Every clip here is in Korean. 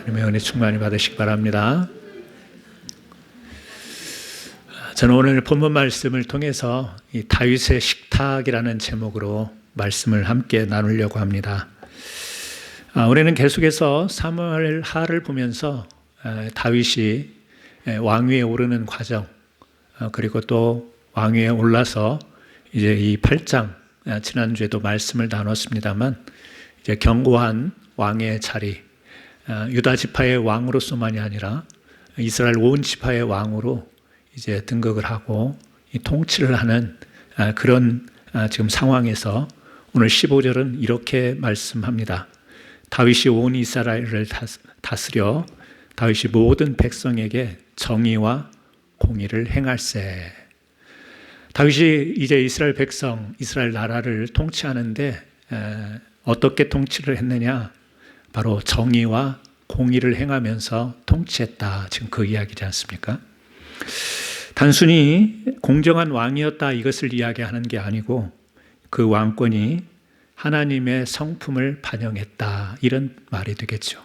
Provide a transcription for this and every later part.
하나님의 은혜 충만히 받으시기 바랍니다. 저는 오늘 본문 말씀을 통해서 이 다윗의 식탁이라는 제목으로 말씀을 함께 나누려고 합니다. 우리는 계속해서 사무엘하를 보면서 다윗이 왕위에 오르는 과정, 그리고 또 왕위에 올라서 이제 이 8장, 지난주에도 말씀을 나눴습니다만 이제 견고한 왕의 자리, 유다 지파의 왕으로서만이 아니라 이스라엘 온 지파의 왕으로 이제 등극을 하고 이 통치를 하는 그런 지금 상황에서 오늘 15절은 이렇게 말씀합니다. 다윗이 온 이스라엘을 다스려 다윗이 모든 백성에게 정의와 공의를 행할세. 다윗이 이제 이스라엘 백성, 이스라엘 나라를 통치하는데 어떻게 통치를 했느냐? 바로 정의와 공의를 행하면서 통치했다. 지금 그 이야기지 않습니까? 단순히 공정한 왕이었다 이것을 이야기하는 게 아니고 그 왕권이 하나님의 성품을 반영했다 이런 말이 되겠죠.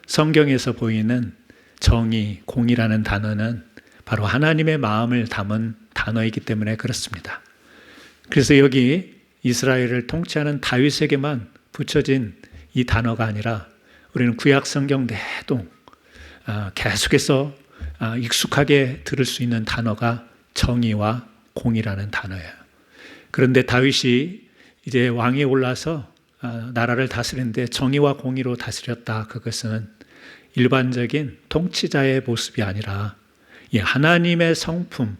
성경에서 보이는 정의, 공의라는 단어는 바로 하나님의 마음을 담은 단어이기 때문에 그렇습니다. 그래서 여기 이스라엘을 통치하는 다윗에게만 붙여진 이 단어가 아니라 우리는 구약 성경 내동 계속해서 익숙하게 들을 수 있는 단어가 정의와 공의라는 단어예요. 그런데 다윗이 이제 왕에 올라서 나라를 다스리는데 정의와 공의로 다스렸다. 그것은 일반적인 통치자의 모습이 아니라 이 하나님의 성품,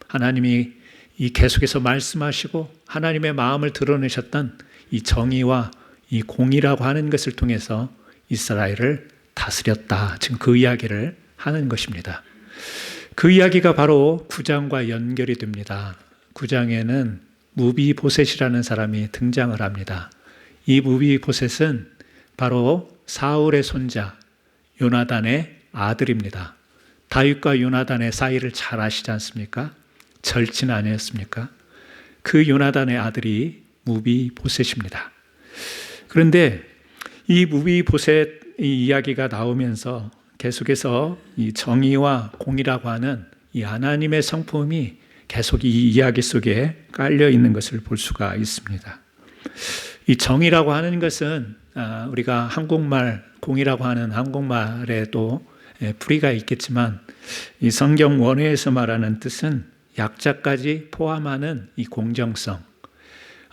하나님이 이 계속해서 말씀하시고 하나님의 마음을 드러내셨던 이 정의와 이 공의라고 하는 것을 통해서 이스라엘을 다스렸다. 지금 그 이야기를 하는 것입니다. 그 이야기가 바로 9장과 연결이 됩니다. 9장에는 무비보셋이라는 사람이 등장을 합니다. 이 무비보셋은 바로 사울의 손자 요나단의 아들입니다. 다윗과 요나단의 사이를 잘 아시지 않습니까? 절친 아니었습니까? 그 요나단의 아들이 무비보셋입니다. 그런데 이 무비보셋 이 이야기가 나오면서 계속해서 이 정의와 공의라고 하는 이 하나님의 성품이 계속 이 이야기 속에 깔려 있는 것을 볼 수가 있습니다. 이 정의라고 하는 것은 우리가 한국말, 공의라고 하는 한국말에도 풀이가 있겠지만 이 성경 원어에서 말하는 뜻은 약자까지 포함하는 이 공정성,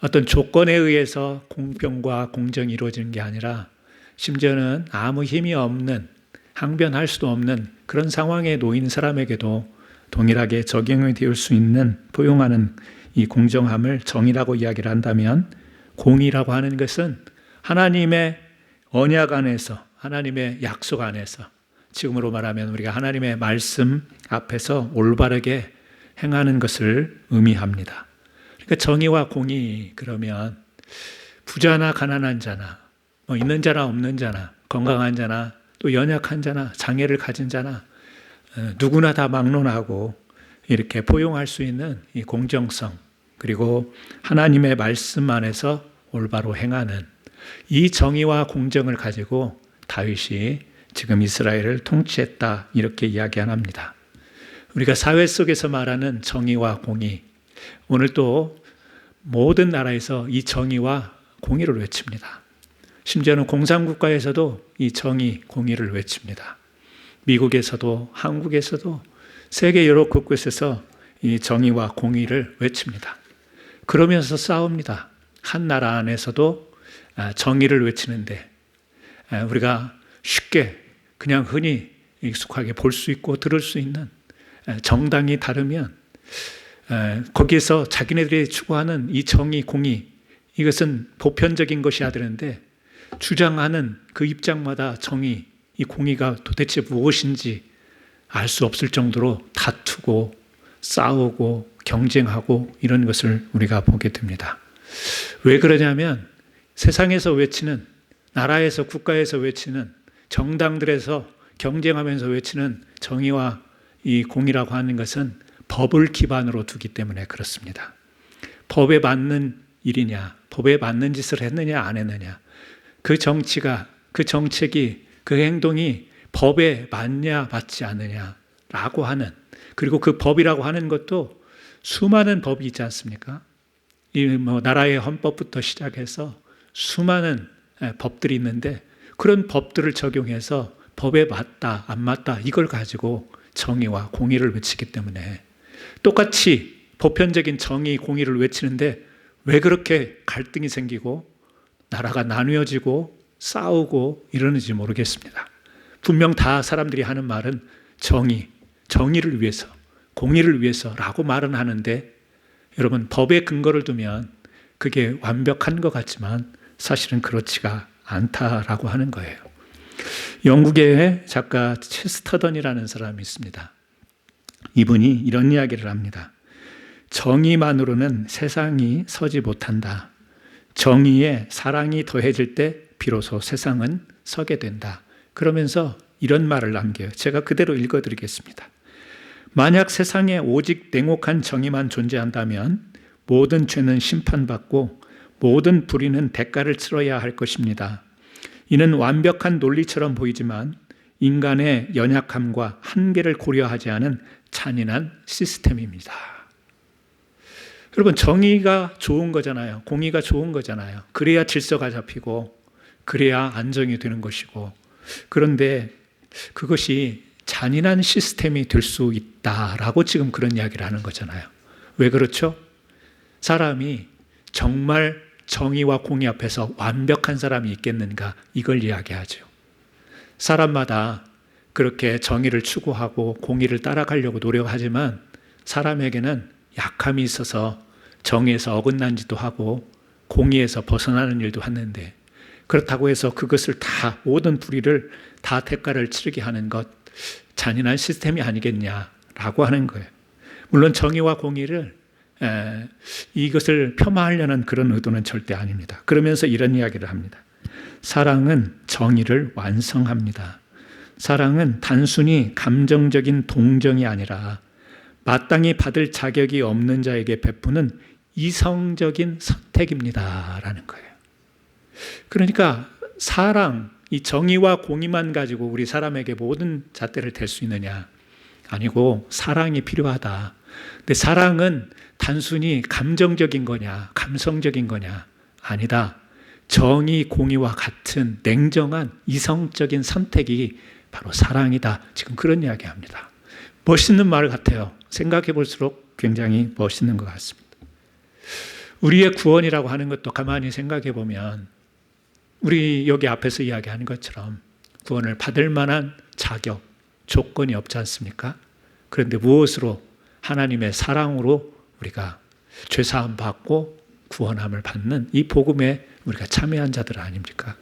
어떤 조건에 의해서 공평과 공정이 이루어지는 게 아니라 심지어는 아무 힘이 없는, 항변할 수도 없는 그런 상황에 놓인 사람에게도 동일하게 적용이 될 수 있는, 포용하는 이 공정함을 정의라고 이야기를 한다면, 공의라고 하는 것은 하나님의 언약 안에서, 하나님의 약속 안에서, 지금으로 말하면 우리가 하나님의 말씀 앞에서 올바르게 행하는 것을 의미합니다. 그러니까 정의와 공의, 그러면 부자나 가난한 자나 있는 자나 없는 자나 건강한 자나 또 연약한 자나 장애를 가진 자나 누구나 다 막론하고 이렇게 포용할 수 있는 이 공정성, 그리고 하나님의 말씀 안에서 올바로 행하는 이 정의와 공정을 가지고 다윗이 지금 이스라엘을 통치했다 이렇게 이야기 안 합니다. 우리가 사회 속에서 말하는 정의와 공의, 오늘 또 모든 나라에서 이 정의와 공의를 외칩니다. 심지어는 공산국가에서도 이 정의, 공의를 외칩니다. 미국에서도 한국에서도 세계 여러 곳곳에서 이 정의와 공의를 외칩니다. 그러면서 싸웁니다. 한 나라 안에서도 정의를 외치는데 우리가 쉽게 그냥 흔히 익숙하게 볼 수 있고 들을 수 있는 정당이 다르면 거기에서 자기네들이 추구하는 이 정의, 공의, 이것은 보편적인 것이어야 되는데 주장하는 그 입장마다 정의, 이 공의가 도대체 무엇인지 알 수 없을 정도로 다투고 싸우고 경쟁하고 이런 것을 우리가 보게 됩니다. 왜 그러냐면 세상에서 외치는, 나라에서 국가에서 외치는, 정당들에서 경쟁하면서 외치는 정의와 이 공의라고 하는 것은 법을 기반으로 두기 때문에 그렇습니다. 법에 맞는 일이냐, 법에 맞는 짓을 했느냐 안 했느냐, 그 정치가, 그 정책이 그 행동이 법에 맞냐 맞지 않느냐라고 하는, 그리고 그 법이라고 하는 것도 수많은 법이 있지 않습니까? 이 나라의 헌법부터 시작해서 수많은 법들이 있는데 그런 법들을 적용해서 법에 맞다 안 맞다 이걸 가지고 정의와 공의를 외치기 때문에, 똑같이 보편적인 정의 공의를 외치는데 왜 그렇게 갈등이 생기고 나라가 나뉘어지고 싸우고 이러는지 모르겠습니다. 분명 다 사람들이 하는 말은 정의를 위해서, 공의를 위해서라고 말은 하는데, 여러분, 법에 근거를 두면 그게 완벽한 것 같지만 사실은 그렇지가 않다라고 하는 거예요. 영국의 작가 체스터던이라는 사람이 있습니다. 이분이 이런 이야기를 합니다. 정의만으로는 세상이 서지 못한다. 정의에 사랑이 더해질 때 비로소 세상은 서게 된다. 그러면서 이런 말을 남겨요. 제가 그대로 읽어드리겠습니다. 만약 세상에 오직 냉혹한 정의만 존재한다면 모든 죄는 심판받고 모든 불의는 대가를 치러야 할 것입니다. 이는 완벽한 논리처럼 보이지만 인간의 연약함과 한계를 고려하지 않은 잔인한 시스템입니다. 여러분, 정의가 좋은 거잖아요. 공의가 좋은 거잖아요. 그래야 질서가 잡히고 그래야 안정이 되는 것이고, 그런데 그것이 잔인한 시스템이 될 수 있다라고 지금 그런 이야기를 하는 거잖아요. 왜 그렇죠? 사람이 정말 정의와 공의 앞에서 완벽한 사람이 있겠는가, 이걸 이야기하죠. 사람마다 그렇게 정의를 추구하고 공의를 따라가려고 노력하지만 사람에게는 약함이 있어서 정의에서 어긋난지도 하고 공의에서 벗어나는 일도 하는데, 그렇다고 해서 그것을 다, 모든 불의를 다 대가를 치르게 하는 것, 잔인한 시스템이 아니겠냐라고 하는 거예요. 물론 정의와 공의를 이것을 폄하하려는 그런 의도는 절대 아닙니다. 그러면서 이런 이야기를 합니다. 사랑은 정의를 완성합니다. 사랑은 단순히 감정적인 동정이 아니라 마땅히 받을 자격이 없는 자에게 베푸는 이성적인 선택입니다 라는 거예요. 그러니까 사랑, 이 정의와 공의만 가지고 우리 사람에게 모든 잣대를 댈 수 있느냐? 아니고 사랑이 필요하다. 근데 사랑은 단순히 감정적인 거냐, 감성적인 거냐? 아니다. 정의, 공의와 같은 냉정한 이성적인 선택이 바로 사랑이다. 지금 그런 이야기합니다. 멋있는 말 같아요. 생각해 볼수록 굉장히 멋있는 것 같습니다. 우리의 구원이라고 하는 것도 가만히 생각해 보면 우리 여기 앞에서 이야기하는 것처럼 구원을 받을 만한 자격, 조건이 없지 않습니까? 그런데 무엇으로? 하나님의 사랑으로 우리가 죄사함 받고 구원함을 받는 이 복음에 우리가 참여한 자들 아닙니까?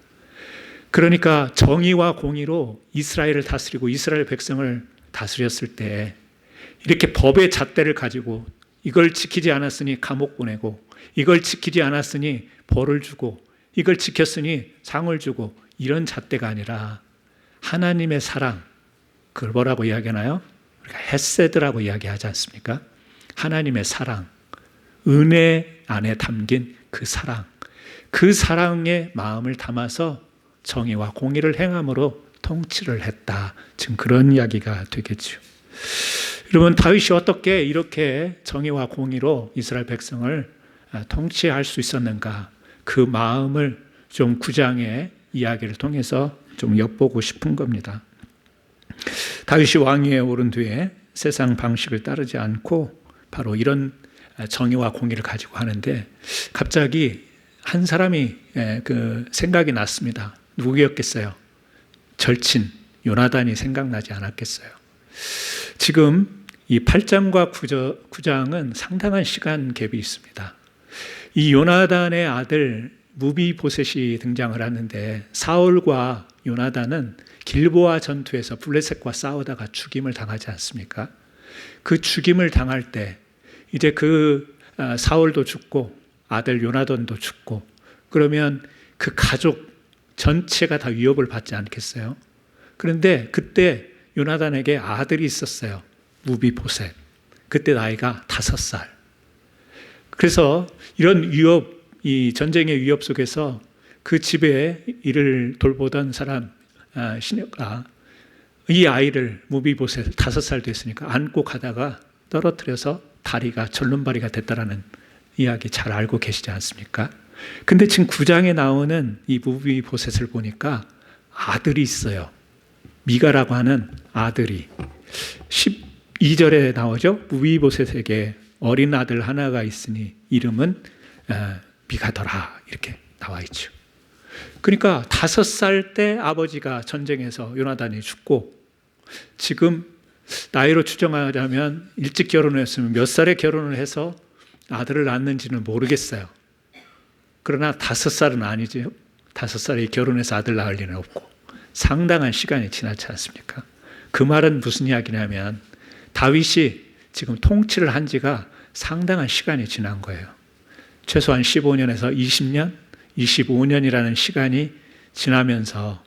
그러니까 정의와 공의로 이스라엘을 다스리고 이스라엘 백성을 다스렸을 때 이렇게 법의 잣대를 가지고 이걸 지키지 않았으니 감옥 보내고, 이걸 지키지 않았으니 벌을 주고, 이걸 지켰으니 상을 주고, 이런 잣대가 아니라 하나님의 사랑, 그걸 뭐라고 이야기하나요? 우리가 헤세드라고 이야기하지 않습니까? 하나님의 사랑, 은혜 안에 담긴 그 사랑, 그 사랑의 마음을 담아서 정의와 공의를 행함으로 통치를 했다. 지금 그런 이야기가 되겠죠. 여러분, 다윗이 어떻게 이렇게 정의와 공의로 이스라엘 백성을 통치할 수 있었는가? 그 마음을 좀 9장의 이야기를 통해서 좀 엿보고 싶은 겁니다. 다윗이 왕위에 오른 뒤에 세상 방식을 따르지 않고 바로 이런 정의와 공의를 가지고 하는데, 갑자기 한 사람이 그 생각이 났습니다. 누구였겠어요? 절친 요나단이 생각나지 않았겠어요? 지금 이 8장과 9장은 상당한 시간 갭이 있습니다. 이 요나단의 아들 무비보셋이 등장을 하는데, 사울과 요나단은 길보아 전투에서 블레셋과 싸우다가 죽임을 당하지 않습니까? 그 죽임을 당할 때 이제 그 사울도 죽고 아들 요나단도 죽고, 그러면 그 가족 전체가 다 위협을 받지 않겠어요? 그런데 그때 요나단에게 아들이 있었어요. 무비보셋. 그때 나이가 5살. 그래서 이런 위협, 이 전쟁의 위협 속에서 그 집에 이를 돌보던 사람, 시녀가 이 아이를 무비보셋을 5살 됐으니까 안고 가다가 떨어뜨려서 다리가 절름발이가 됐다라는 이야기 잘 알고 계시지 않습니까? 근데 지금 9장에 나오는 이 무비보셋을 보니까 아들이 있어요. 미가라고 하는 아들이 12절에 나오죠. 무비보셋에게 어린 아들 하나가 있으니 이름은 미가더라 이렇게 나와 있죠. 그러니까 5살 때 아버지가 전쟁에서 요나단이 죽고 지금 나이로 추정하자면 일찍 결혼을 했으면 몇 살에 결혼을 해서 아들을 낳는지는 모르겠어요. 그러나 5살은 아니죠. 5살에 결혼해서 아들 낳을 리는 없고 상당한 시간이 지났지 않습니까? 그 말은 무슨 이야기냐면 다윗이 지금 통치를 한 지가 상당한 시간이 지난 거예요. 최소한 15년에서 20년, 25년이라는 시간이 지나면서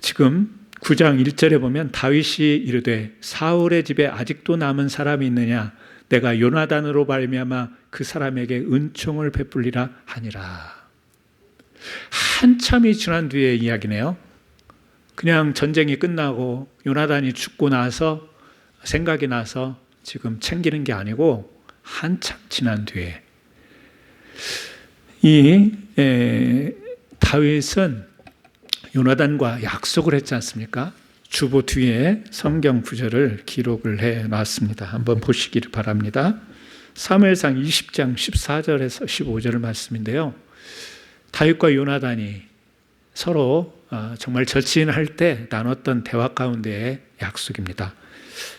지금 9장 1절에 보면 다윗이 이르되 사울의 집에 아직도 남은 사람이 있느냐 내가 요나단으로 말미암아 그 사람에게 은총을 베풀리라 하니라. 한참이 지난 뒤의 이야기네요. 그냥 전쟁이 끝나고 요나단이 죽고 나서 생각이 나서 지금 챙기는 게 아니고 한참 지난 뒤에 이 다윗은 요나단과 약속을 했지 않습니까? 주보 뒤에 성경 구절을 기록을 해놨습니다. 한번 보시기를 바랍니다. 사무엘상 20장 14절에서 15절 말씀인데요. 다윗과 요나단이 서로 정말 절친할 때 나눴던 대화 가운데의 약속입니다.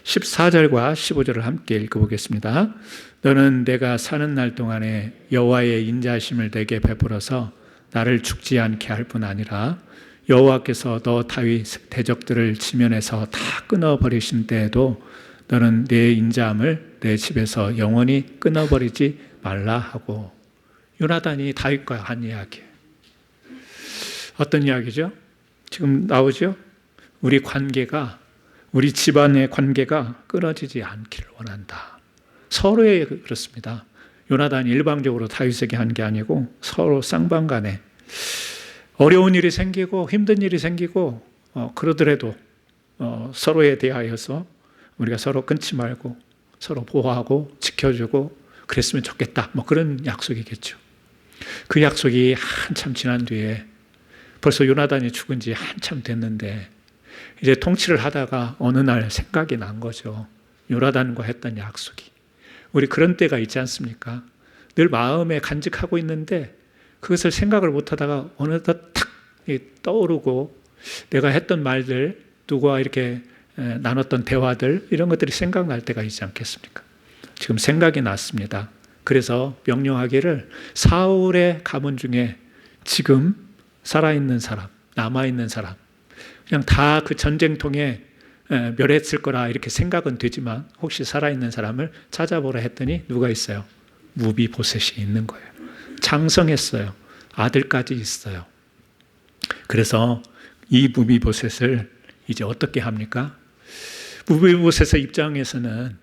14절과 15절을 함께 읽어보겠습니다. 너는 내가 사는 날 동안에 여호와의 인자하심을 내게 베풀어서 나를 죽지 않게 할 뿐 아니라 여호와께서 너 다윗 대적들을 지면에서 다 끊어버리신 때에도 너는 내 인자함을 내 집에서 영원히 끊어버리지 말라 하고 요나단이 다윗과 한 이야기. 어떤 이야기죠? 지금 나오죠? 우리 관계가 우리 집안의 관계가 끊어지지 않기를 원한다. 서로의 그렇습니다. 요나단이 일방적으로 다윗에게 한 게 아니고 서로 쌍방간에 어려운 일이 생기고 힘든 일이 생기고 그러더라도 서로에 대하여서 우리가 서로 끊지 말고 서로 보호하고 지켜주고 그랬으면 좋겠다. 뭐 그런 약속이겠죠. 그 약속이 한참 지난 뒤에 벌써 요나단이 죽은 지 한참 됐는데 이제 통치를 하다가 어느 날 생각이 난 거죠. 요나단과 했던 약속이. 우리 그런 때가 있지 않습니까? 늘 마음에 간직하고 있는데 그것을 생각을 못하다가 어느덧 탁 떠오르고 내가 했던 말들, 누구와 이렇게 나눴던 대화들 이런 것들이 생각날 때가 있지 않겠습니까? 지금 생각이 났습니다. 그래서 명령하기를 사울의 가문 중에 지금 살아있는 사람, 남아있는 사람 그냥 다 그 전쟁통에 멸했을 거라 이렇게 생각은 되지만 혹시 살아있는 사람을 찾아보라 했더니 누가 있어요? 무비보셋이 있는 거예요. 장성했어요. 아들까지 있어요. 그래서 이 무비보셋을 이제 어떻게 합니까? 무비보셋의 입장에서는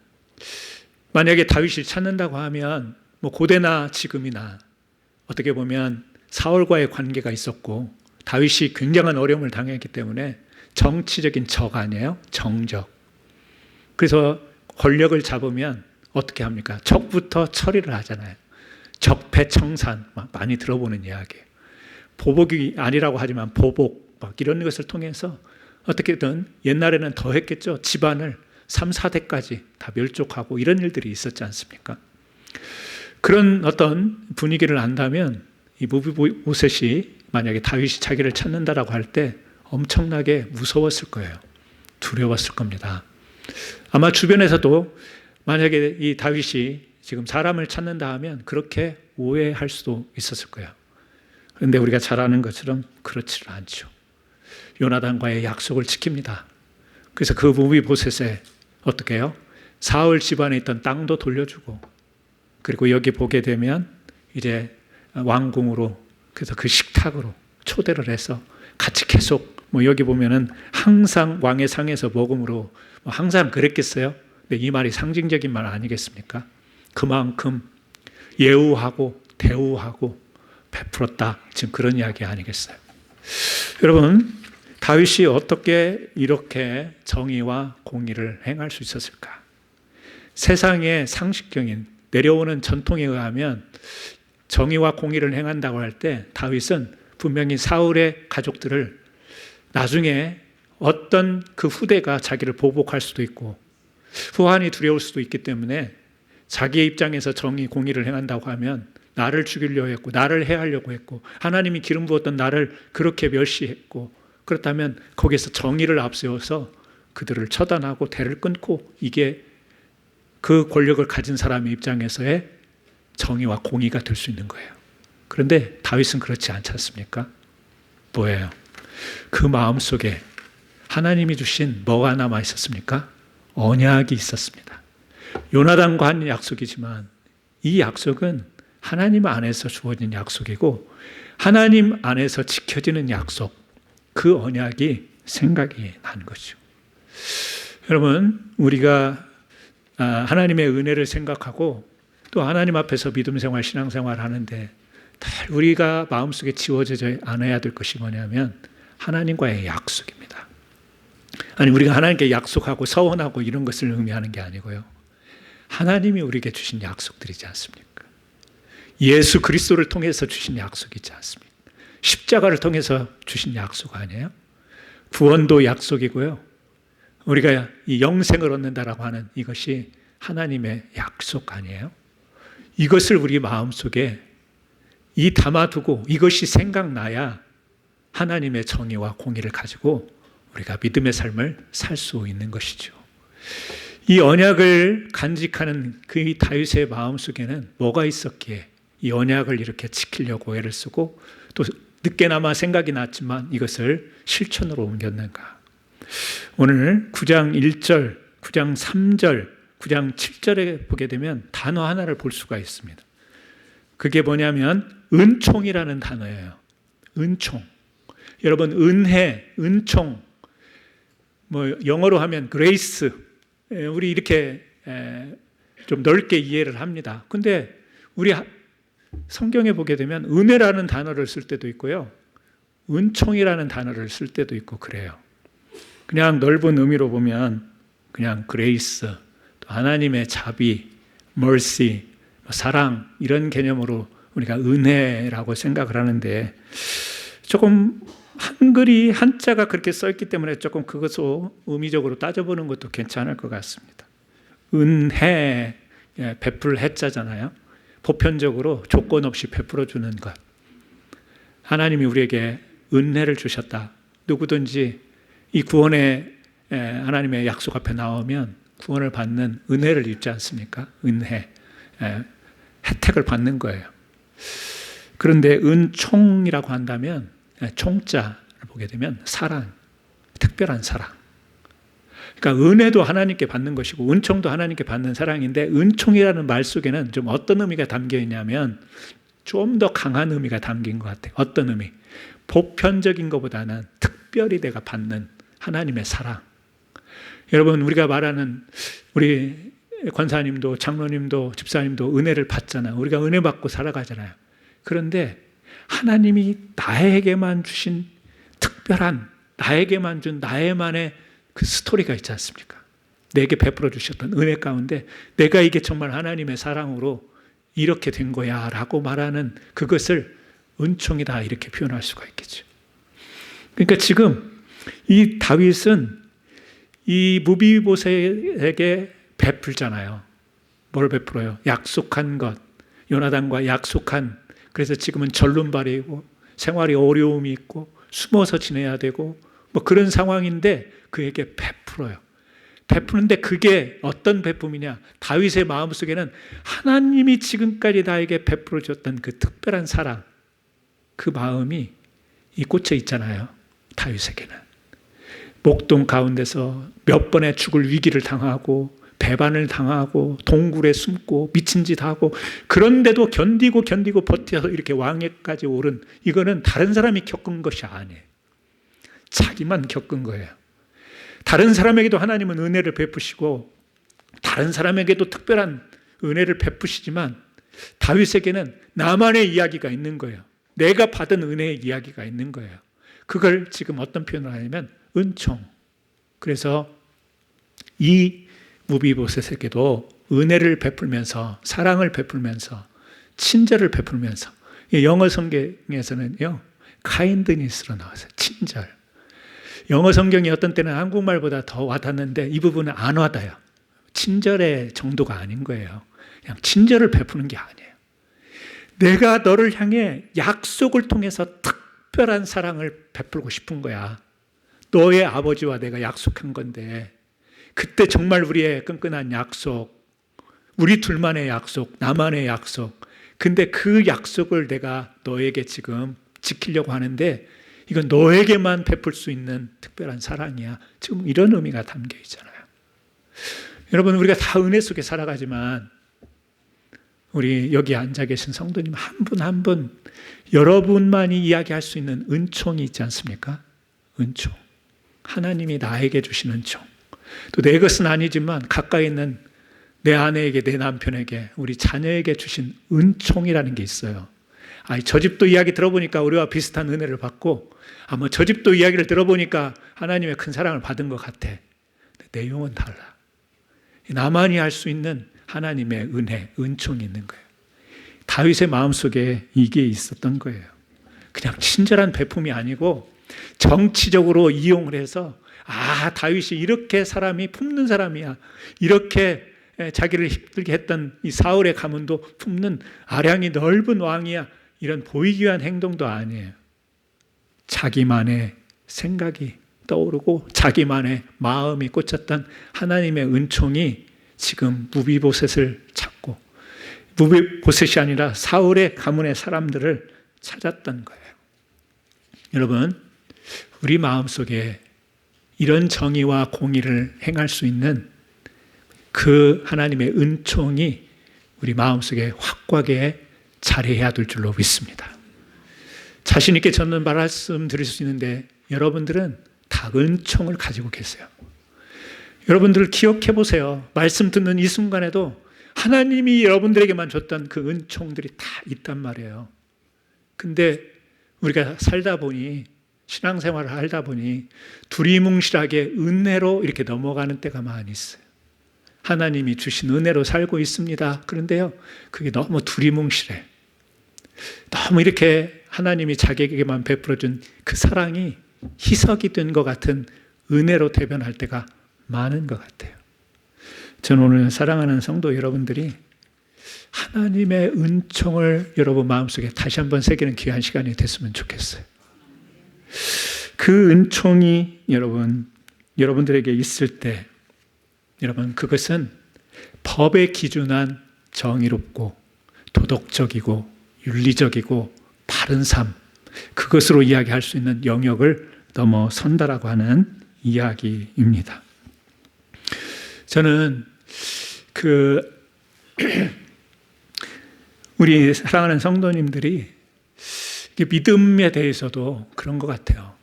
만약에 다윗을 찾는다고 하면 뭐 고대나 지금이나 어떻게 보면 사울과의 관계가 있었고 다윗이 굉장한 어려움을 당했기 때문에 정치적인 적 아니에요? 정적. 그래서 권력을 잡으면 어떻게 합니까? 적부터 처리를 하잖아요. 적폐청산 많이 들어보는 이야기예요. 보복이 아니라고 하지만 보복 막 이런 것을 통해서 어떻게든 옛날에는 더 했겠죠. 집안을 3, 4대까지 다 멸족하고 이런 일들이 있었지 않습니까? 그런 어떤 분위기를 안다면 이 무비보셋이 만약에 다윗이 자기를 찾는다라고 할 때 엄청나게 무서웠을 거예요. 두려웠을 겁니다. 아마 주변에서도 만약에 이 다윗이 지금 사람을 찾는다 하면 그렇게 오해할 수도 있었을 거예요. 그런데 우리가 잘 아는 것처럼 그렇지는 않죠. 요나단과의 약속을 지킵니다. 그래서 그 무비보셋에 어떻게 해요? 사울 집안에 있던 땅도 돌려주고 그리고 여기 보게 되면 이제 왕궁으로 그래서 그 식탁으로 초대를 해서 같이 계속 뭐 여기 보면은 항상 왕의 상에서 먹음으로 뭐 항상 그랬겠어요? 근데 이 말이 상징적인 말 아니겠습니까? 그만큼 예우하고 대우하고 베풀었다. 지금 그런 이야기 아니겠어요? 여러분 다윗이 어떻게 이렇게 정의와 공의를 행할 수 있었을까? 세상의 상식적인 내려오는 전통에 의하면 정의와 공의를 행한다고 할 때 다윗은 분명히 사울의 가족들을 나중에 어떤 그 후대가 자기를 보복할 수도 있고 후환이 두려울 수도 있기 때문에 자기의 입장에서 정의, 공의를 행한다고 하면 나를 죽이려고 했고 나를 해하려고 했고 하나님이 기름 부었던 나를 그렇게 멸시했고 그렇다면 거기에서 정의를 앞세워서 그들을 처단하고 대를 끊고 이게 그 권력을 가진 사람의 입장에서의 정의와 공의가 될 수 있는 거예요. 그런데 다윗은 그렇지 않지 않습니까? 뭐예요? 그 마음속에 하나님이 주신 뭐가 남아 있었습니까? 언약이 있었습니다. 요나단과 한 약속이지만 이 약속은 하나님 안에서 주어진 약속이고 하나님 안에서 지켜지는 약속, 그 언약이 생각이 난 거죠. 여러분, 우리가 하나님의 은혜를 생각하고 또 하나님 앞에서 믿음 생활, 신앙 생활 하는데 우리가 마음속에 지워져 않아야 될 것이 뭐냐면 하나님과의 약속입니다. 아니, 우리가 하나님께 약속하고 서원하고 이런 것을 의미하는 게 아니고요. 하나님이 우리에게 주신 약속들이지 않습니까? 예수 그리스도를 통해서 주신 약속이지 않습니까? 십자가를 통해서 주신 약속 아니에요? 구원도 약속이고요. 우리가 이 영생을 얻는다라고 하는 이것이 하나님의 약속 아니에요? 이것을 우리 마음속에 담아두고 이것이 생각나야 하나님의 정의와 공의를 가지고 우리가 믿음의 삶을 살 수 있는 것이죠. 이 언약을 간직하는 그 다윗의 마음속에는 뭐가 있었기에 이 언약을 이렇게 지키려고 애를 쓰고 또 늦게나마 생각이 났지만 이것을 실천으로 옮겼는가? 오늘 9장 1절, 9장 3절, 9장 7절에 보게 되면 단어 하나를 볼 수가 있습니다. 그게 뭐냐면 은총이라는 단어예요. 은총. 여러분, 은혜, 은총, 영어로 하면 grace, 우리 이렇게 좀 넓게 이해를 합니다. 근데 우리 성경에 보게 되면 은혜라는 단어를 쓸 때도 있고요. 은총이라는 단어를 쓸 때도 있고 그래요. 그냥 넓은 의미로 보면 그냥 grace, 또 하나님의 자비, mercy, 사랑 이런 개념으로 우리가 은혜라고 생각을 하는데 조금 한글이 한자가 그렇게 써있기 때문에 조금 그것을 의미적으로 따져보는 것도 괜찮을 것 같습니다. 은혜, 베풀 해자잖아요. 보편적으로 조건 없이 베풀어주는 것. 하나님이 우리에게 은혜를 주셨다. 누구든지 이 구원의 하나님의 약속 앞에 나오면 구원을 받는 은혜를 입지 않습니까? 은혜, 혜택을 받는 거예요. 그런데 은총이라고 한다면 총자를 보게 되면 사랑, 특별한 사랑. 그러니까 은혜도 하나님께 받는 것이고 은총도 하나님께 받는 사랑인데 은총이라는 말 속에는 좀 어떤 의미가 담겨 있냐면 좀 더 강한 의미가 담긴 것 같아요. 어떤 의미? 보편적인 것보다는 특별히 내가 받는 하나님의 사랑. 여러분, 우리가 말하는 우리 권사님도 장로님도 집사님도 은혜를 받잖아요. 우리가 은혜 받고 살아가잖아요. 그런데 하나님이 나에게만 주신 특별한, 나에게만 준 나의만의 그 스토리가 있지 않습니까? 내게 베풀어 주셨던 은혜 가운데 내가 이게 정말 하나님의 사랑으로 이렇게 된 거야 라고 말하는 그것을 은총이다 이렇게 표현할 수가 있겠죠. 그러니까 지금 이 다윗은 이 무비보셋에게 베풀잖아요. 뭘 베풀어요? 약속한 것, 요나단과 약속한. 그래서 지금은 절름발이고 생활이 어려움이 있고 숨어서 지내야 되고 그런 상황인데 그에게 베풀어요. 베푸는데 그게 어떤 베품이냐? 다윗의 마음속에는 하나님이 지금까지 나에게 베풀어 줬던 그 특별한 사랑, 그 마음이 이 꽂혀 있잖아요. 다윗에게는. 목동 가운데서 몇 번의 죽을 위기를 당하고 배반을 당하고 동굴에 숨고 미친 짓 하고 그런데도 견디고 버텨서 이렇게 왕위까지 오른, 이거는 다른 사람이 겪은 것이 아니에요. 자기만 겪은 거예요. 다른 사람에게도 하나님은 은혜를 베푸시고 다른 사람에게도 특별한 은혜를 베푸시지만 다윗에게는 나만의 이야기가 있는 거예요. 내가 받은 은혜의 이야기가 있는 거예요. 그걸 지금 어떤 표현을 하냐면 은총. 그래서 이 무비보셋에게도 은혜를 베풀면서 사랑을 베풀면서 친절을 베풀면서 영어 성경에서는요 카인드니스로 나와서 친절. 영어 성경이 어떤 때는 한국말보다 더 와닿는데 이 부분은 안 와닿아요. 친절의 정도가 아닌 거예요. 그냥 친절을 베푸는 게 아니에요. 내가 너를 향해 약속을 통해서 특별한 사랑을 베풀고 싶은 거야. 너의 아버지와 내가 약속한 건데 그때 정말 우리의 끈끈한 약속, 우리 둘만의 약속, 나만의 약속. 근데 그 약속을 내가 너에게 지금 지키려고 하는데 이건 너에게만 베풀 수 있는 특별한 사랑이야. 지금 이런 의미가 담겨 있잖아요. 여러분, 우리가 다 은혜 속에 살아가지만 우리 여기 앉아 계신 성도님 한 분 한 분 여러분만이 이야기할 수 있는 은총이 있지 않습니까? 은총. 하나님이 나에게 주신 은총. 또 내 것은 아니지만 가까이 있는 내 아내에게, 내 남편에게, 우리 자녀에게 주신 은총이라는 게 있어요. 저 집도 이야기 들어보니까 우리와 비슷한 은혜를 받고 저 집도 이야기를 들어보니까 하나님의 큰 사랑을 받은 것 같아. 내용은 달라. 나만이 알 수 있는 하나님의 은혜, 은총이 있는 거예요. 다윗의 마음속에 이게 있었던 거예요. 그냥 친절한 베품이 아니고 정치적으로 이용을 해서 다윗이 이렇게 사람이 품는 사람이야. 이렇게 자기를 힘들게 했던 이 사울의 가문도 품는 아량이 넓은 왕이야. 이런 보이기 위한 행동도 아니에요. 자기만의 생각이 떠오르고 자기만의 마음이 꽂혔던 하나님의 은총이 지금 무비보셋을 찾고 무비보셋이 아니라 사울의 가문의 사람들을 찾았던 거예요. 여러분, 우리 마음속에 이런 정의와 공의를 행할 수 있는 그 하나님의 은총이 우리 마음속에 확고하게 자리해야 될 줄로 믿습니다. 자신 있게 저는 말씀드릴 수 있는데 여러분들은 다 은총을 가지고 계세요. 여러분들 기억해 보세요. 말씀 듣는 이 순간에도 하나님이 여러분들에게만 줬던 그 은총들이 다 있단 말이에요. 근데 우리가 살다 보니, 신앙생활을 하다 보니 두리뭉실하게 은혜로 이렇게 넘어가는 때가 많이 있어요. 하나님이 주신 은혜로 살고 있습니다. 그런데요, 그게 너무 두리뭉실해. 너무 이렇게 하나님이 자기에게만 베풀어준 그 사랑이 희석이 된 것 같은 은혜로 대변할 때가 많은 것 같아요. 저는 오늘 사랑하는 성도 여러분들이 하나님의 은총을 여러분 마음속에 다시 한번 새기는 귀한 시간이 됐으면 좋겠어요. 그 은총이 여러분들에게 있을 때 여러분, 그것은 법에 기준한 정의롭고 도덕적이고 윤리적이고 바른 삶, 그것으로 이야기할 수 있는 영역을 넘어선다라고 하는 이야기입니다. 저는 우리 사랑하는 성도님들이 믿음에 대해서도 그런 것 같아요.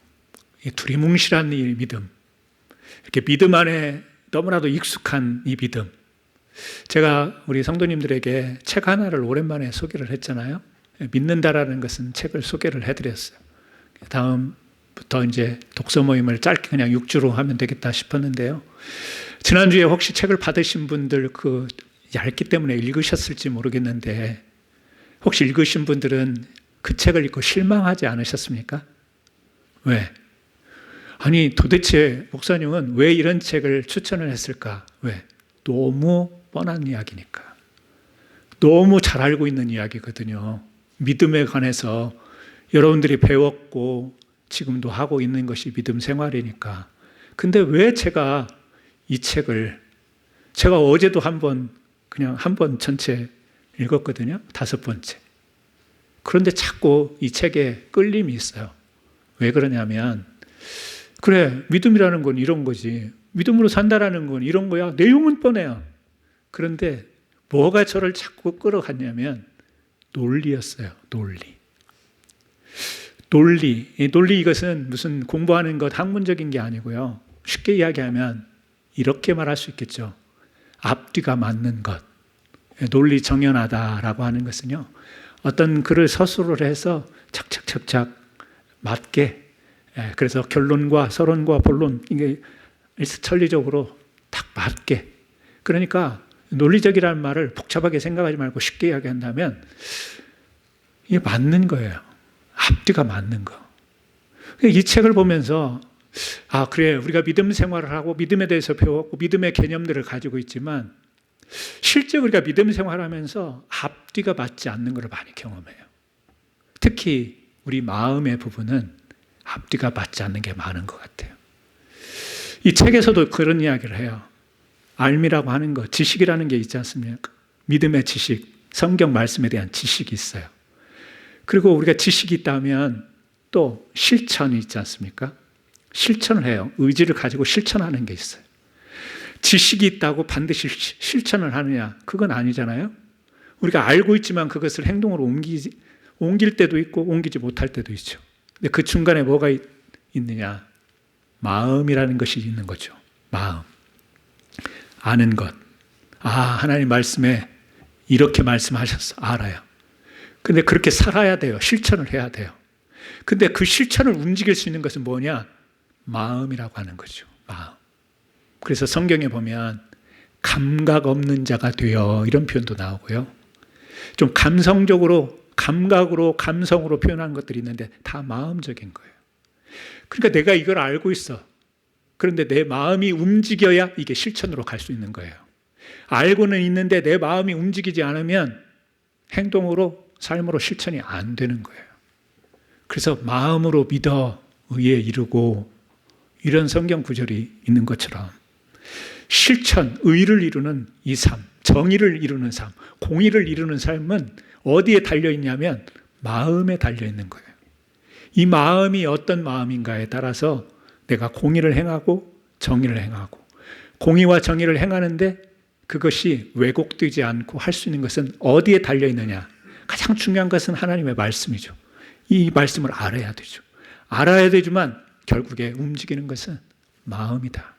두리뭉실한 이 믿음, 이렇게 믿음 안에 너무나도 익숙한 이 믿음. 제가 우리 성도님들에게 책 하나를 오랜만에 소개를 했잖아요. 믿는다라는 것은 책을 소개를 해드렸어요. 다음부터 이제 독서 모임을 짧게 그냥 6주로 하면 되겠다 싶었는데요. 지난주에 혹시 책을 받으신 분들 얇기 때문에 읽으셨을지 모르겠는데 혹시 읽으신 분들은 그 책을 읽고 실망하지 않으셨습니까? 왜? 도대체 목사님은 왜 이런 책을 추천을 했을까? 왜? 너무 뻔한 이야기니까. 너무 잘 알고 있는 이야기거든요. 믿음에 관해서 여러분들이 배웠고 지금도 하고 있는 것이 믿음 생활이니까. 근데 왜 제가 이 책을, 제가 어제도 그냥 한 번 전체 읽었거든요. 5번째. 그런데 자꾸 이 책에 끌림이 있어요. 왜 그러냐면, 그래, 믿음이라는 건 이런 거지. 믿음으로 산다라는 건 이런 거야. 내용은 뻔해요. 그런데 뭐가 저를 자꾸 끌어갔냐면 논리였어요. 논리 이것은 무슨 공부하는 것 학문적인 게 아니고요. 쉽게 이야기하면 이렇게 말할 수 있겠죠. 앞뒤가 맞는 것. 논리 정연하다라고 하는 것은요. 어떤 글을 서술을 해서 착착착착 맞게 그래서 결론과 서론과 본론 이게 천리적으로 딱 맞게. 그러니까 논리적이라는 말을 복잡하게 생각하지 말고 쉽게 이야기한다면 이게 맞는 거예요. 앞뒤가 맞는 거. 이 책을 보면서 그래, 우리가 믿음 생활을 하고 믿음에 대해서 배웠고 믿음의 개념들을 가지고 있지만 실제 우리가 믿음 생활하면서 앞뒤가 맞지 않는 것을 많이 경험해요. 특히 우리 마음의 부분은 앞뒤가 맞지 않는 게 많은 것 같아요. 이 책에서도 그런 이야기를 해요. 알미라고 하는 거, 지식이라는 게 있지 않습니까? 믿음의 지식, 성경 말씀에 대한 지식이 있어요. 그리고 우리가 지식이 있다면 또 실천이 있지 않습니까? 실천을 해요. 의지를 가지고 실천하는 게 있어요. 지식이 있다고 반드시 실천을 하느냐? 그건 아니잖아요. 우리가 알고 있지만 그것을 행동으로 옮길 때도 있고 옮기지 못할 때도 있죠. 근데 그 중간에 뭐가 있느냐? 마음이라는 것이 있는 거죠. 마음. 아는 것. 하나님 말씀에 이렇게 말씀하셨어. 알아요. 근데 그렇게 살아야 돼요. 실천을 해야 돼요. 근데 그 실천을 움직일 수 있는 것은 뭐냐? 마음이라고 하는 거죠. 마음. 그래서 성경에 보면 감각 없는 자가 되어 이런 표현도 나오고요. 좀 감성적으로, 감각으로, 감성으로 표현하는 것들이 있는데 다 마음적인 거예요. 그러니까 내가 이걸 알고 있어. 그런데 내 마음이 움직여야 이게 실천으로 갈 수 있는 거예요. 알고는 있는데 내 마음이 움직이지 않으면 행동으로, 삶으로 실천이 안 되는 거예요. 그래서 마음으로 믿어 의에 이르고 이런 성경 구절이 있는 것처럼 실천, 의를 이루는 이 삶, 정의를 이루는 삶, 공의를 이루는 삶은 어디에 달려있냐면 마음에 달려있는 거예요. 이 마음이 어떤 마음인가에 따라서 내가 공의를 행하고 정의를 행하고 공의와 정의를 행하는데 그것이 왜곡되지 않고 할 수 있는 것은 어디에 달려있느냐. 가장 중요한 것은 하나님의 말씀이죠. 이 말씀을 알아야 되죠. 알아야 되지만 결국에 움직이는 것은 마음이다.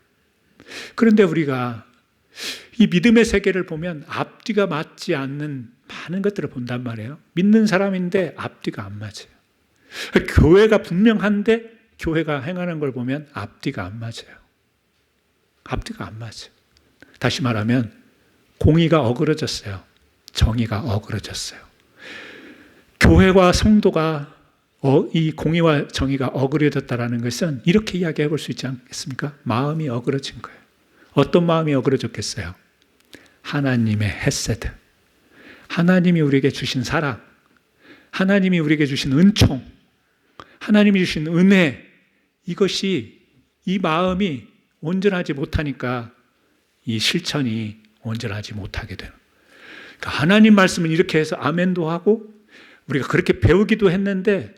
그런데 우리가 이 믿음의 세계를 보면 앞뒤가 맞지 않는 많은 것들을 본단 말이에요. 믿는 사람인데 앞뒤가 안 맞아요. 교회가 분명한데 교회가 행하는 걸 보면 앞뒤가 안 맞아요. 앞뒤가 안 맞아요. 다시 말하면 공의가 어그러졌어요. 정의가 어그러졌어요. 교회와 성도가 이 공의와 정의가 어그러졌다는 것은 이렇게 이야기해 볼 수 있지 않겠습니까? 마음이 어그러진 거예요. 어떤 마음이 어그러졌겠어요? 하나님의 헤세드. 하나님이 우리에게 주신 사랑, 하나님이 우리에게 주신 은총, 하나님이 주신 은혜, 이것이 이 마음이 온전하지 못하니까 이 실천이 온전하지 못하게 되는. 그러니까 하나님 말씀은 이렇게 해서 아멘도 하고 우리가 그렇게 배우기도 했는데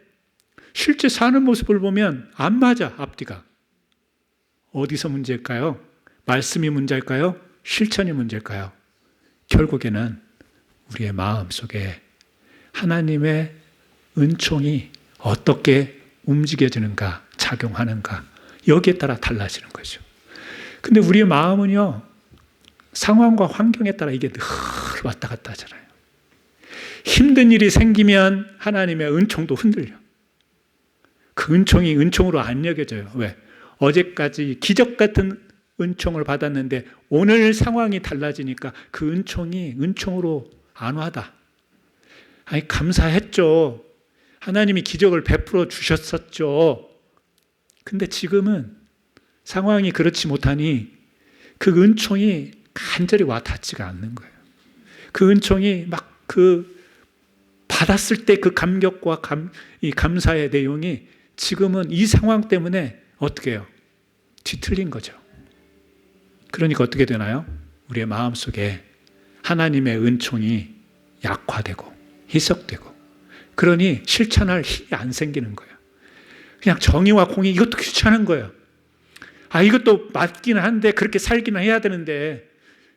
실제 사는 모습을 보면 안 맞아, 앞뒤가. 어디서 문제일까요? 말씀이 문제일까요? 실천이 문제일까요? 결국에는 우리의 마음 속에 하나님의 은총이 어떻게 움직여지는가, 작용하는가, 여기에 따라 달라지는 거죠. 근데 우리의 마음은요, 상황과 환경에 따라 이게 늘 왔다 갔다 하잖아요. 힘든 일이 생기면 하나님의 은총도 흔들려. 그 은총이 은총으로 안 여겨져요. 왜? 어제까지 기적 같은 은총을 받았는데 오늘 상황이 달라지니까 그 은총이 은총으로 안 와다. 아니, 감사했죠. 하나님이 기적을 베풀어 주셨었죠. 근데 지금은 상황이 그렇지 못하니 그 은총이 간절히 와 닿지가 않는 거예요. 그 은총이 막 받았을 때 그 감격과 이 감사의 내용이 지금은 이 상황 때문에 어떻게 해요? 뒤틀린 거죠. 그러니까 어떻게 되나요? 우리의 마음속에 하나님의 은총이 약화되고 희석되고 그러니 실천할 힘이 안 생기는 거예요. 그냥 정의와 공의 이것도 귀찮은 거예요. 이것도 맞기는 한데 그렇게 살기는 해야 되는데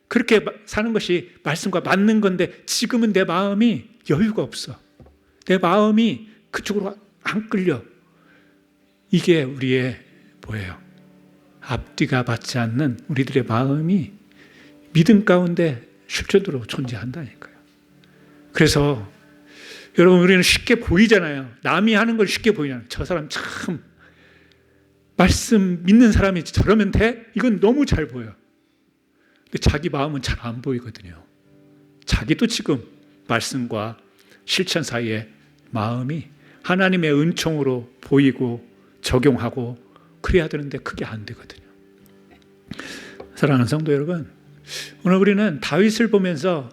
그렇게 사는 것이 말씀과 맞는 건데 지금은 내 마음이 여유가 없어. 내 마음이 그쪽으로 안 끌려. 이게 우리의 뭐예요? 앞뒤가 맞지 않는 우리들의 마음이 믿음 가운데 실제로 존재한다니까요. 그래서 여러분 우리는 쉽게 보이잖아요. 남이 하는 걸 쉽게 보이잖아요. 저 사람 참 말씀 믿는 사람이 저러면 돼? 이건 너무 잘 보여. 근데 자기 마음은 잘 안 보이거든요. 자기도 지금 말씀과 실천 사이에 마음이 하나님의 은총으로 보이고 적용하고 그래야 되는데 그게 안 되거든요. 사랑하는 성도 여러분, 오늘 우리는 다윗을 보면서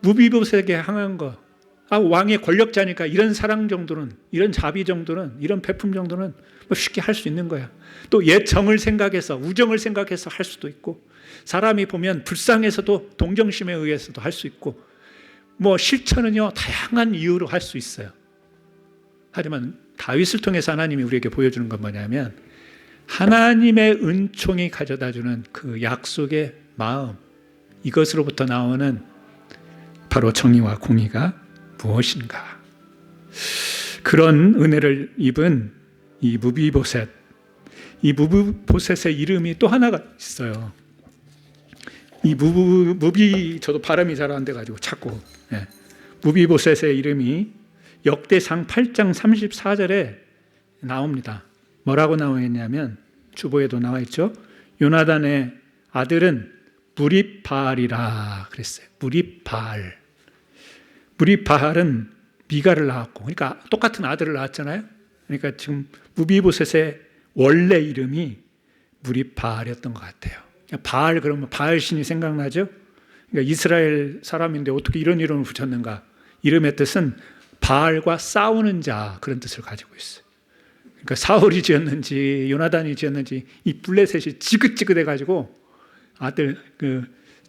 무비보셋에게 향한 거, 왕의 권력자니까 이런 사랑 정도는, 이런 자비 정도는, 이런 베품 정도는 뭐 쉽게 할 수 있는 거야. 또 옛 정을 생각해서, 우정을 생각해서 할 수도 있고, 사람이 보면 불쌍해서도 동정심에 의해서도 할 수 있고, 뭐 실천은요 다양한 이유로 할 수 있어요. 하지만 다윗을 통해서 하나님이 우리에게 보여주는 건 뭐냐면, 하나님의 은총이 가져다주는 그 약속의 마음, 이것으로부터 나오는 바로 정의와 공의가 무엇인가. 그런 은혜를 입은 이 무비보셋, 이 무비보셋의 이름이 또 하나가 있어요. 이 저도 발음이 잘 안 돼가지고 자꾸 무비보셋의 이름이 역대상 8장 34절에 나옵니다. 뭐라고 나와 있냐면, 주보에도 나와 있죠. 요나단의 아들은 무립바알이라 그랬어요. 무립바알은 미가를 낳았고, 그러니까 똑같은 아들을 낳았잖아요. 그러니까 지금 무비보셋의 원래 이름이 무립바알이었던 것 같아요. 바알 그러면 바알 신이 생각나죠? 그러니까 이스라엘 사람인데 어떻게 이런 이름을 붙였는가? 이름의 뜻은 바알과 싸우는 자, 그런 뜻을 가지고 있어요. 그러니까 사울이 지었는지 요나단이 지었는지 이 블레셋이 지긋지긋해 가지고 아들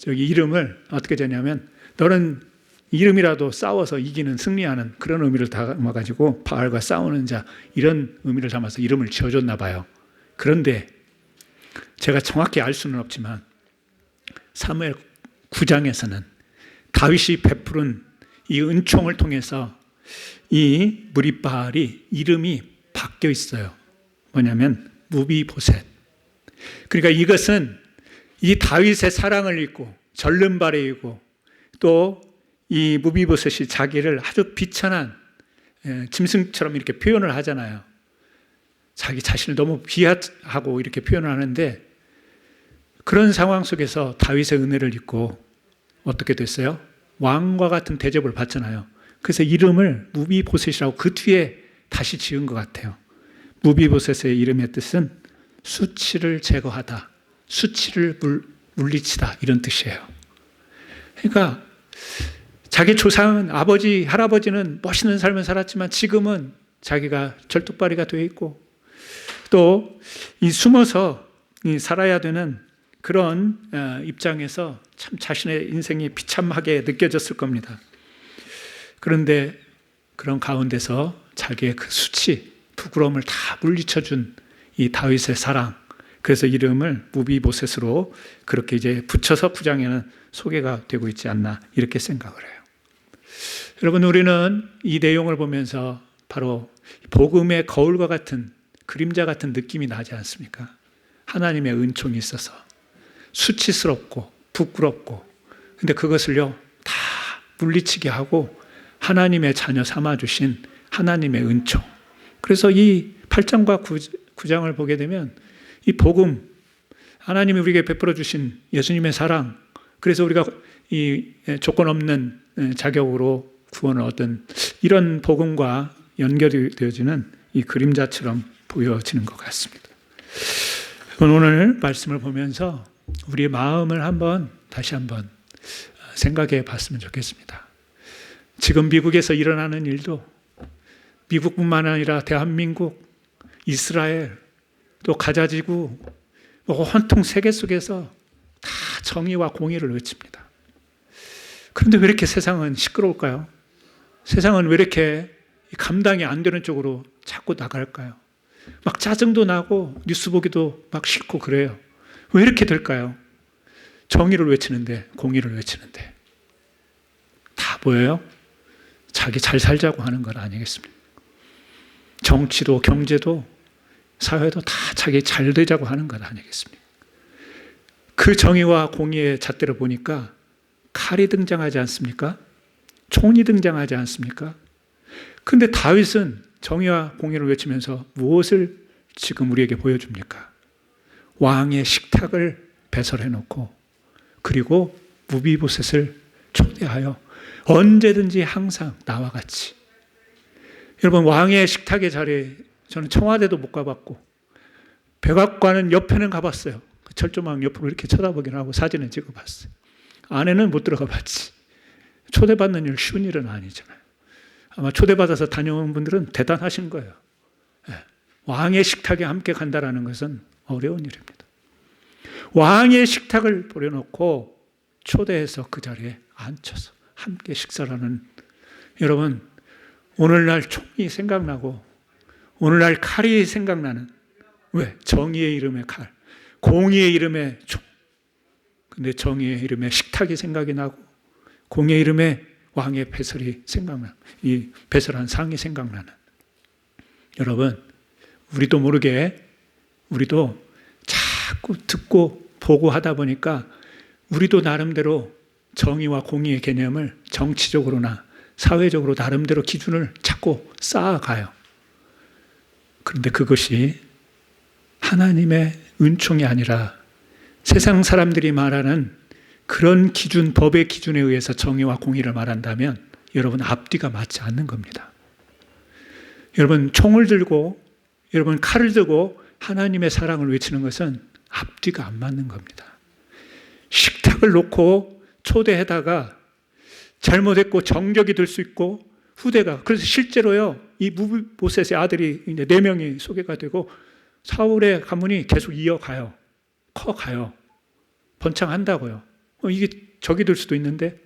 이름을 어떻게 되냐면, 너는 이름이라도 싸워서 이기는, 승리하는 그런 의미를 담아 가지고 바알과 싸우는 자, 이런 의미를 담아서 이름을 지어줬나 봐요. 그런데 제가 정확히 알 수는 없지만 사무엘 9장에서는 다윗이 베푸른 이 은총을 통해서 이 무립바알이 이름이 바뀌어 있어요. 뭐냐면 무비보셋. 그러니까 이것은 이 다윗의 사랑을 잊고 절름발에 이고, 또 이 무비보셋이 자기를 아주 비천한 짐승처럼 이렇게 표현을 하잖아요. 자기 자신을 너무 비하하고 이렇게 표현을 하는데, 그런 상황 속에서 다윗의 은혜를 잊고 어떻게 됐어요? 왕과 같은 대접을 받잖아요. 그래서 이름을 무비보셋이라고 그 뒤에 다시 지은 것 같아요. 무비보셋의 이름의 뜻은 수치를 제거하다, 수치를 물리치다, 이런 뜻이에요. 그러니까 자기 조상은, 아버지, 할아버지는 멋있는 삶을 살았지만 지금은 자기가 절뚝발이가 되어 있고, 또 이 숨어서 살아야 되는 그런 입장에서 참 자신의 인생이 비참하게 느껴졌을 겁니다. 그런데 그런 가운데서 자기의 그 수치, 부끄러움을 다 물리쳐준 이 다윗의 사랑, 그래서 이름을 무비보셋으로 그렇게 이제 붙여서 9장에는 소개가 되고 있지 않나, 이렇게 생각을 해요. 여러분, 우리는 이 내용을 보면서 바로 복음의 거울과 같은, 그림자 같은 느낌이 나지 않습니까? 하나님의 은총이 있어서 수치스럽고 부끄럽고, 근데 그것을요 다 물리치게 하고 하나님의 자녀 삼아주신 하나님의 은총. 그래서 이 8장과 9장을 보게 되면 이 복음, 하나님이 우리에게 베풀어 주신 예수님의 사랑, 그래서 우리가 이 조건 없는 자격으로 구원을 얻은 이런 복음과 연결이 되어지는 이 그림자처럼 보여지는 것 같습니다. 오늘 말씀을 보면서 우리의 마음을 다시 한번 생각해 봤으면 좋겠습니다. 지금 미국에서 일어나는 일도, 미국뿐만 아니라 대한민국, 이스라엘, 또 가자지구, 온통 세계 속에서 다 정의와 공의를 외칩니다. 그런데 왜 이렇게 세상은 시끄러울까요? 세상은 왜 이렇게 감당이 안 되는 쪽으로 자꾸 나갈까요? 막 짜증도 나고 뉴스 보기도 막 싫고 그래요. 왜 이렇게 될까요? 정의를 외치는데, 공의를 외치는데 다 보여요? 자기 잘 살자고 하는 것 아니겠습니까? 정치도 경제도 사회도 다 자기 잘 되자고 하는 것 아니겠습니까? 그 정의와 공의의 잣대를 보니까 칼이 등장하지 않습니까? 총이 등장하지 않습니까? 근데 다윗은 정의와 공의를 외치면서 무엇을 지금 우리에게 보여줍니까? 왕의 식탁을 배설해 놓고 그리고 무비보셋을 초대하여 언제든지 항상 나와 같이. 여러분, 왕의 식탁의 자리에 저는 청와대도 못 가봤고 백악관은 옆에는 가봤어요. 철조망 옆으로 이렇게 쳐다보긴 하고 사진을 찍어봤어요. 안에는 못 들어가 봤지. 초대받는 일 쉬운 일은 아니잖아요. 아마 초대받아서 다녀온 분들은 대단하신 거예요. 왕의 식탁에 함께 간다라는 것은 어려운 일입니다. 왕의 식탁을 버려놓고 초대해서 그 자리에 앉혀서 함께 식사를 하는, 여러분, 오늘날 총이 생각나고 오늘날 칼이 생각나는, 왜? 정의의 이름의 칼, 공의의 이름의 총. 근데 정의의 이름의 식탁이 생각이 나고 공의의 이름의 왕의 배설이 생각나는, 이 배설한 상이 생각나는. 여러분, 우리도 모르게 우리도 자꾸 듣고 보고 하다 보니까 우리도 나름대로 정의와 공의의 개념을 정치적으로나 사회적으로 나름대로 기준을 자꾸 쌓아가요. 그런데 그것이 하나님의 은총이 아니라 세상 사람들이 말하는 그런 기준, 법의 기준에 의해서 정의와 공의를 말한다면 여러분, 앞뒤가 맞지 않는 겁니다. 여러분, 총을 들고, 여러분, 칼을 들고 하나님의 사랑을 외치는 것은 앞뒤가 안 맞는 겁니다. 식탁을 놓고 초대해다가 잘못했고 정적이 될 수 있고 후대가, 그래서 실제로요, 이 무비보셋의 아들이 이제 4명이 소개가 되고 사울의 가문이 계속 이어가요. 커가요. 번창한다고요. 이게 적이 될 수도 있는데,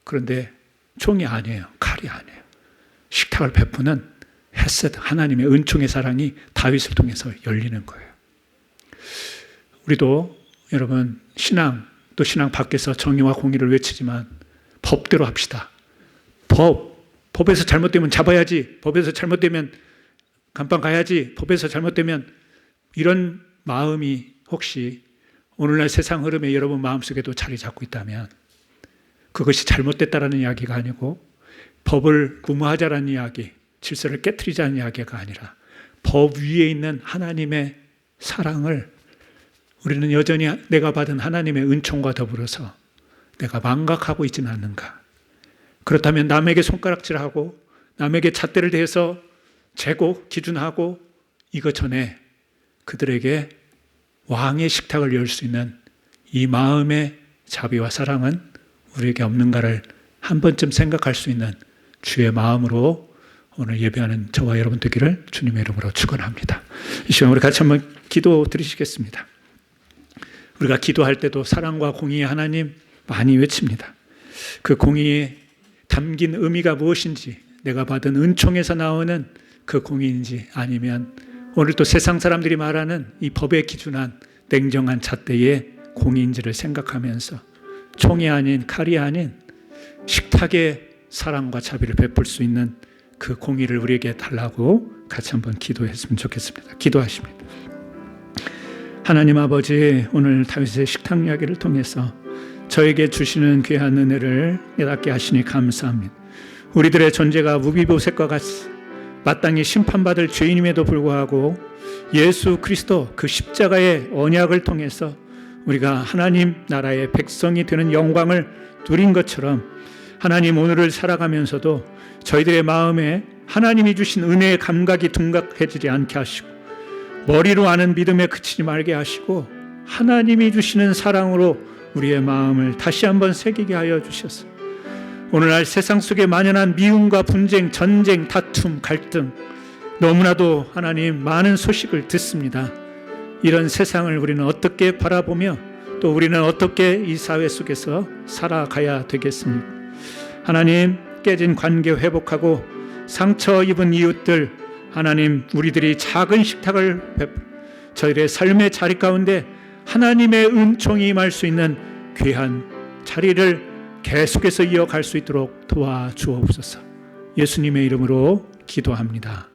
그런데 총이 아니에요. 칼이 아니에요. 식탁을 베푸는 헤셋, 하나님의 은총의 사랑이 다윗을 통해서 열리는 거예요. 우리도 여러분, 신앙, 또 신앙 밖에서 정의와 공의를 외치지만 법대로 합시다. 법에서 잘못되면 잡아야지. 법에서 잘못되면 감방 가야지. 법에서 잘못되면, 이런 마음이 혹시 오늘날 세상 흐름에 여러분 마음속에도 자리 잡고 있다면 그것이 잘못됐다라는 이야기가 아니고 법을 무마하자라는 이야기, 질서를 깨트리자는 이야기가 아니라 법 위에 있는 하나님의 사랑을 우리는 여전히 내가 받은 하나님의 은총과 더불어서 내가 망각하고 있지는 않는가. 그렇다면 남에게 손가락질하고 남에게 잣대를 대서 재고 기준하고 이것 전에 그들에게 왕의 식탁을 열 수 있는 이 마음의 자비와 사랑은 우리에게 없는가를 한 번쯤 생각할 수 있는 주의 마음으로 오늘 예배하는 저와 여러분 되기를 주님의 이름으로 축원합니다. 이 시간 우리 같이 한번 기도 드리시겠습니다. 우리가 기도할 때도 사랑과 공의의 하나님 많이 외칩니다. 그 공의에 담긴 의미가 무엇인지, 내가 받은 은총에서 나오는 그 공의인지, 아니면 오늘 또 세상 사람들이 말하는 이 법에 기준한 냉정한 잣대의 공의인지를 생각하면서 총이 아닌 칼이 아닌 식탁의 사랑과 자비를 베풀 수 있는 그 공의를 우리에게 달라고 같이 한번 기도했으면 좋겠습니다. 기도하십니다. 하나님 아버지, 오늘 다윗의 식탁 이야기를 통해서 저에게 주시는 귀한 은혜를 깨닫게 하시니 감사합니다. 우리들의 존재가 무비보셋과 같이 마땅히 심판받을 죄인임에도 불구하고 예수 그리스도 그 십자가의 언약을 통해서 우리가 하나님 나라의 백성이 되는 영광을 누린 것처럼, 하나님 오늘을 살아가면서도 저희들의 마음에 하나님이 주신 은혜의 감각이 둔각해지지 않게 하시고 머리로 아는 믿음에 그치지 말게 하시고 하나님이 주시는 사랑으로 우리의 마음을 다시 한번 새기게 하여 주셔서 오늘날 세상 속에 만연한 미움과 분쟁, 전쟁, 다툼, 갈등, 너무나도 하나님 많은 소식을 듣습니다. 이런 세상을 우리는 어떻게 바라보며 또 우리는 어떻게 이 사회 속에서 살아가야 되겠습니까? 하나님, 깨진 관계 회복하고 상처 입은 이웃들, 하나님, 우리들이 작은 식탁을 저희의 삶의 자리 가운데 하나님의 은총이 임할 수 있는 귀한 자리를 계속해서 이어갈 수 있도록 도와주옵소서. 예수님의 이름으로 기도합니다.